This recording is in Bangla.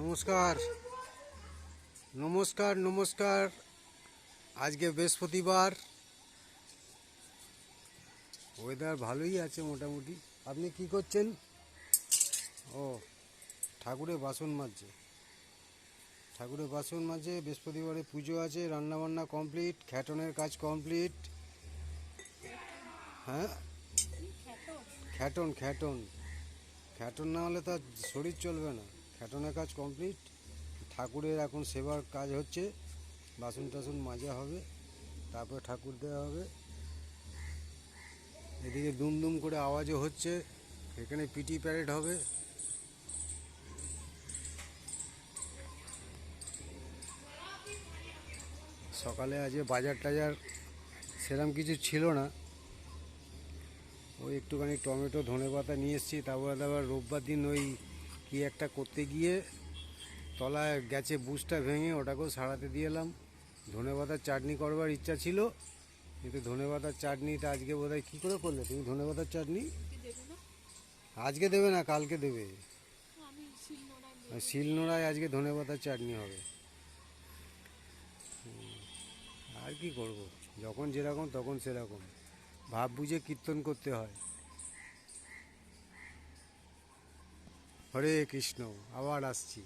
নমস্কার নমস্কার নমস্কার। আজকে বৃহস্পতিবার, ওয়েদার ভালোই আছে মোটামুটি। আপনি কি করছেন? ও, ঠাকুরের বাসন মাজছে। বৃহস্পতিবারে পুজো আছে, রান্নাবান্না কমপ্লিট, খ্যাটনের কাজ কমপ্লিট। হ্যাঁ, খ্যাটন খ্যাটন খ্যাটন না হলে তার শরীর চলবে না। খ্যাটনের কাজ কমপ্লিট। ঠাকুরের এখন সেবার কাজ হচ্ছে, বাসন টাসন মাজা হবে, তারপরে ঠাকুর দেওয়া হবে। এদিকে দুম দুম করে আওয়াজও হচ্ছে, এখানে পিটি প্যারেড হবে। সকালে আজকে বাজার টাজার সেরকম কিছু ছিল না, ওই একটুখানি টমেটো ধনেপাতা নিয়ে এসেছি। তারপরে আবার রোববার দিন ওই কি একটা করতে গিয়ে তলায় গেছে বুশটা ভেঙে, ওটাকেও সারাতে দিয়ে এলাম। ধনেপাতার চাটনি করবার ইচ্ছা ছিল, কিন্তু ধনেপাতার চাটনিটা আজকে বোধহয় কী করে করলে তুমি? ধনেপাতার চাটনি আজকে দেবে না, কালকে দেবে। শিলনোড়ায় আজকে ধনেপাতার চাটনি হবে। আর কি করব, যখন যেরকম তখন সেরকম, ভাব বুঝে কীর্তন করতে হয়। হরে কৃষ্ণ। আবার আসছি।